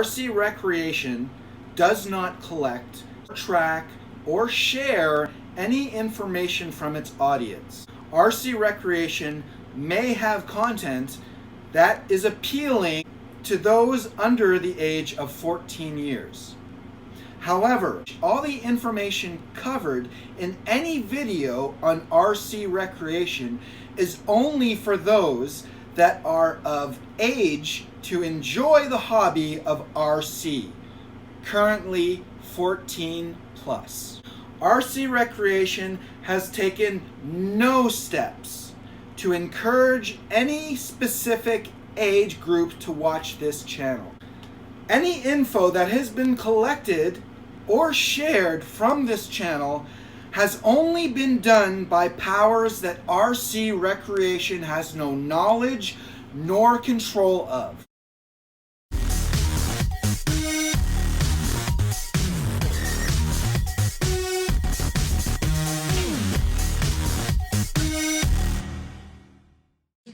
RC Recreation does not collect, track, or share any information from its audience. RC Recreation may have content that is appealing to those under the age of 14 years. However, all the information covered in any video on RC Recreation is only for those that are of age to enjoy the hobby of RC, currently 14 plus. RC Recreation has taken no steps to encourage any specific age group to watch this channel. Any info that has been collected or shared from this channel has only been done by powers that RC Recreation has no knowledge nor control of.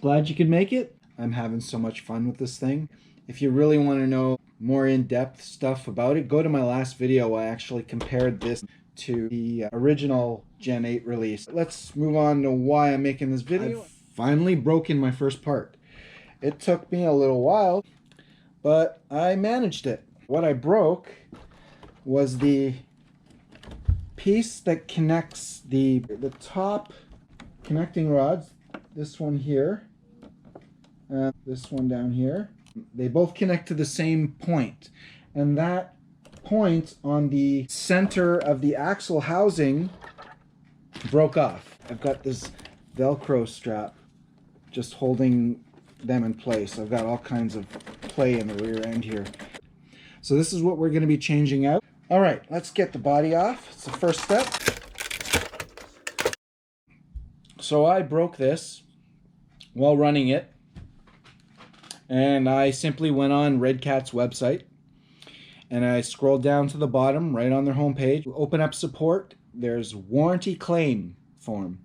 Glad you could make it. I'm having so much fun with this thing. If you really want to know more in-depth stuff about it, go to my last video. I actually compared this to the original Gen 8 release. Let's move on to why I'm making this video. I've finally broken my first part. It took me a little while, but I managed it. What I broke was the piece that connects the top connecting rods, this one here, and this one down here. They both connect to the same point, and that point on the center of the axle housing broke off. I've got this Velcro strap just holding them in place. I've got all kinds of play in the rear end here. So this is what we're going to be changing out. All right, let's get the body off. It's the first step. So I broke this while running it, and I simply went on Red Cat's website and I scrolled down to the bottom right on their homepage. Open up support. There's warranty claim form.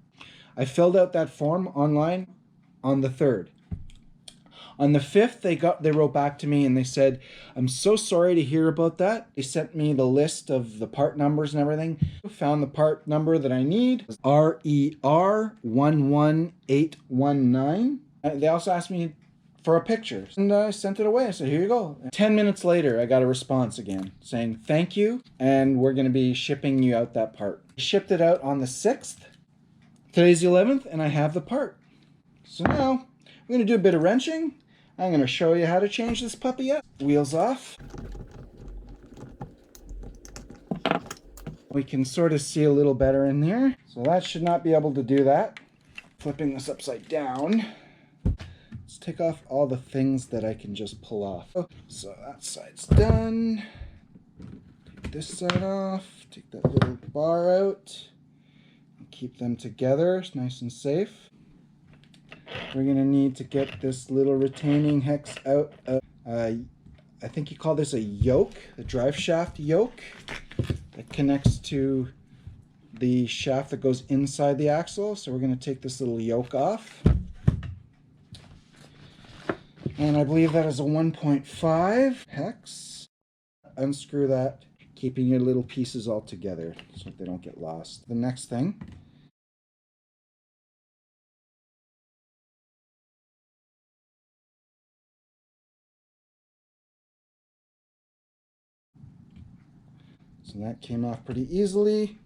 I filled out that form online on the 3rd. On the 5th, they wrote back to me and they said, "I'm so sorry to hear about that." They sent me the list of the part numbers and everything. Found the part number that I need, RER 11819. They also asked me for a picture, and I sent it away. I said, "Here you go." 10 minutes later, I got a response again saying, "Thank you, and we're going to be shipping you out that part." I shipped it out on the 6th. Today's the 11th, and I have the part. So now, we're going to do a bit of wrenching. I'm going to show you how to change this puppy up. Wheels off. We can sort of see a little better in there. So that should not be able to do that. Flipping this upside down. Let's take off all the things that I can just pull off. So that side's done. Take this side off. Take that little bar out. And keep them together. It's nice and safe. We're going to need to get this little retaining hex out. I think you call this a yoke, the drive shaft yoke that connects to the shaft that goes inside the axle. So we're going to take this little yoke off. And I believe that is a 1.5 hex. Unscrew that, keeping your little pieces all together so they don't get lost. The next thing, so that came off pretty easily.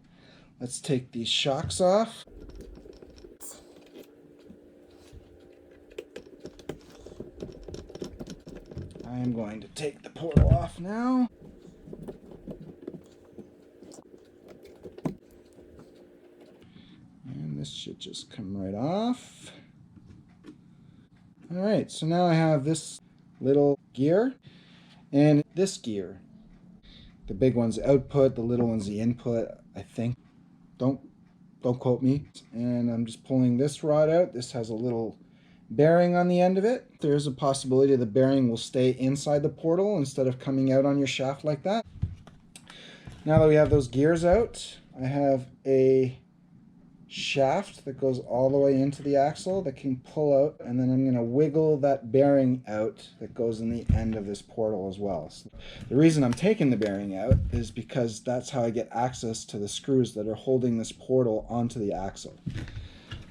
Let's take these shocks off. I am going to take the portal off now. And this should just come right off. All right, so now I have this little gear and this gear. The big one's output, the little one's the input, I think. Don't quote me. And I'm just pulling this rod out. This has a little bearing on the end of it. There's a possibility the bearing will stay inside the portal instead of coming out on your shaft like that. Now that we have those gears out, I have a shaft that goes all the way into the axle that can pull out, and then I'm going to wiggle that bearing out that goes in the end of this portal as well. So the reason I'm taking the bearing out is because that's how I get access to the screws that are holding this portal onto the axle.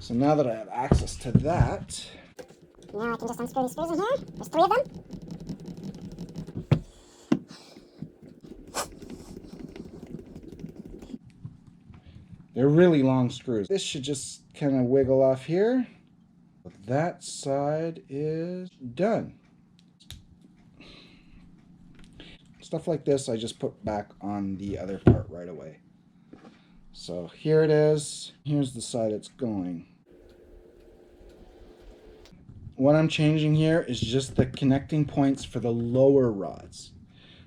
So now that I have access to that, now I can just unscrew these screws in here. There's 3 of them. they're really long screws. This should just kind of wiggle off here. That side is done. Stuff like this I just put back on the other part right away. So here it is. Here's the side it's going. What I'm changing here is just the connecting points for the lower rods.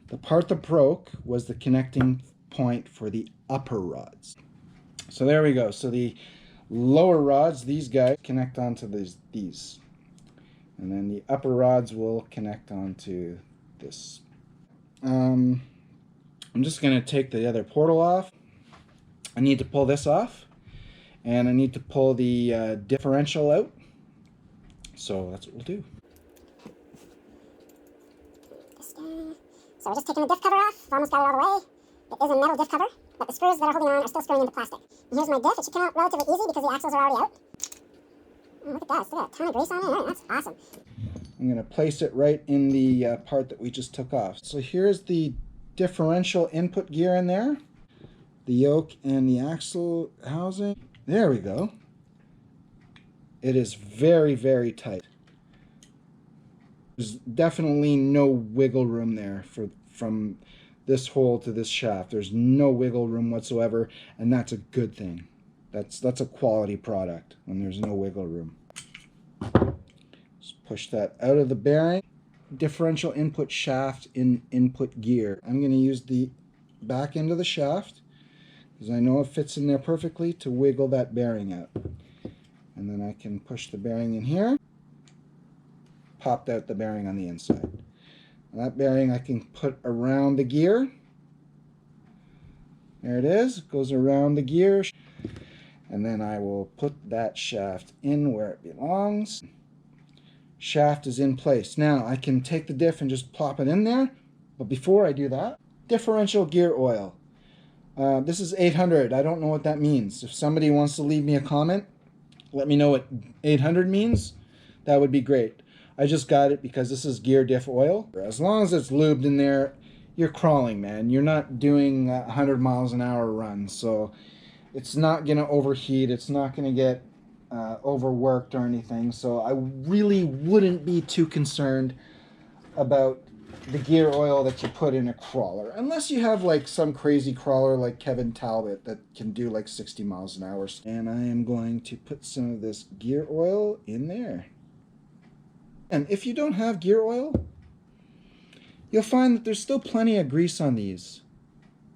The part that broke was the connecting point for the upper rods. So there we go. So the lower rods, these guys, connect onto these. And then the upper rods will connect onto this. I'm just going to take the other portal off. I need to pull this off. And I need to pull the differential out. So that's what we'll do. So we're just taking the diff cover off. Almost got it all the way. It is a metal diff cover, but the screws that are holding on are still screwing into plastic. And here's my diff. It should come out relatively easy because the axles are already out. Oh, look at that. Still got a ton of grease on it. Right, that's awesome. I'm going to place it right in the part that we just took off. So here's the differential input gear in there. The yoke and the axle housing. There we go. It is very, very tight. There's definitely no wiggle room there from this hole to this shaft. There's no wiggle room whatsoever, and that's a good thing. That's a quality product when there's no wiggle room. Just push that out of the bearing. Differential input shaft in input gear. I'm going to use the back end of the shaft because I know it fits in there perfectly to wiggle that bearing out. And then I can push the bearing in here. Popped out the bearing on the inside. And that bearing I can put around the gear. There it is. It goes around the gear. And then I will put that shaft in where it belongs. Shaft is in place. Now I can take the diff and just plop it in there. But before I do that, differential gear oil. This is 800. I don't know what that means. If somebody wants to leave me a comment, let me know what 800 means. That would be great. I just got it because this is gear diff oil. As long as it's lubed in there, you're crawling, man. You're not doing 100 miles an hour runs, so it's not going to overheat. It's not going to get overworked or anything. So I really wouldn't be too concerned about the gear oil that you put in a crawler, unless you have like some crazy crawler like Kevin Talbot that can do like 60 miles an hour. And I am going to put some of this gear oil in there. And if you don't have gear oil, you'll find that there's still plenty of grease on these.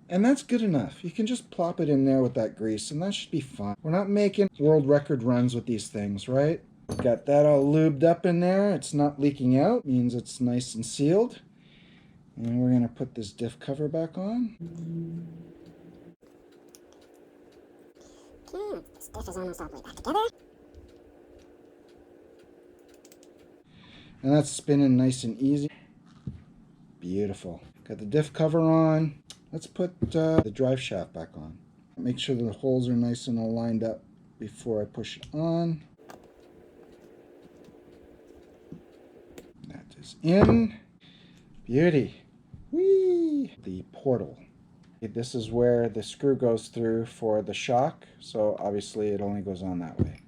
And that's good enough. You can just plop it in there with that grease and that should be fine. We're not making world record runs with these things, right? Got that all lubed up in there. It's not leaking out. Means it's nice and sealed. And we're going to put this diff cover back on. Okay, this diff is almost all the way back together. And that's spinning nice and easy. Beautiful. Got the diff cover on. Let's put the drive shaft back on. Make sure the holes are nice and all lined up before I push it on. That is in. Beauty. Whee! The portal. This is where the screw goes through for the shock, so obviously it only goes on that way.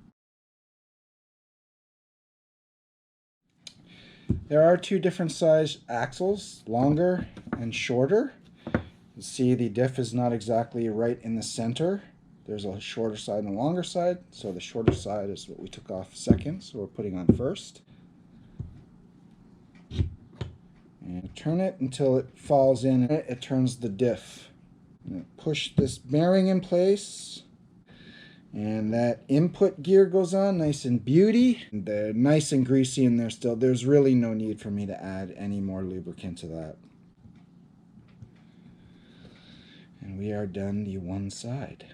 There are two different size axles, longer and shorter. You see the diff is not exactly right in the center. There's a shorter side and a longer side, so the shorter side is what we took off second, so we're putting on first. And turn it until it falls in, and it turns the diff. Push this bearing in place. And that input gear goes on nice and beauty. They're nice and greasy in there still. There's really no need for me to add any more lubricant to that. And we are done the one side.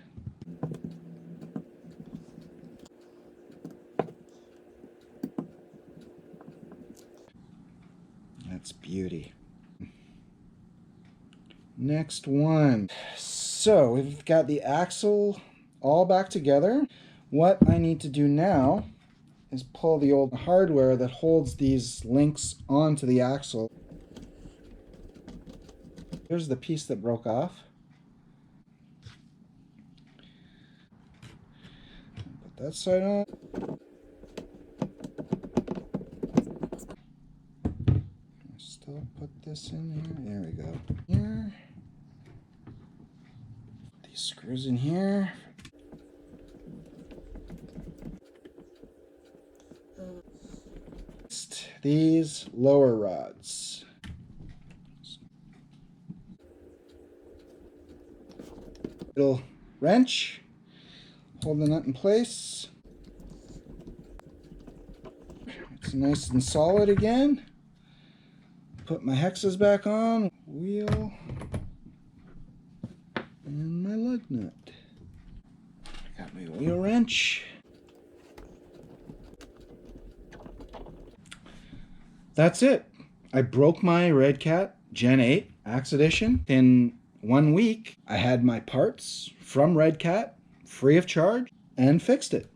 beauty. Next one. So we've got the axle all back together. What I need to do now is pull the old hardware that holds these links onto the axle. Here's the piece that broke off. Put that side on. Still put this in here. There we go. Here. These screws in here. These lower rods. Little wrench, hold the nut in place. It's nice and solid again. Put my hexes back on, wheel, and my lug nut. Got my wheel wrench. That's it. I broke my Red Cat Gen 8 Axe Edition. In 1 week, I had my parts from Red Cat free of charge and fixed it.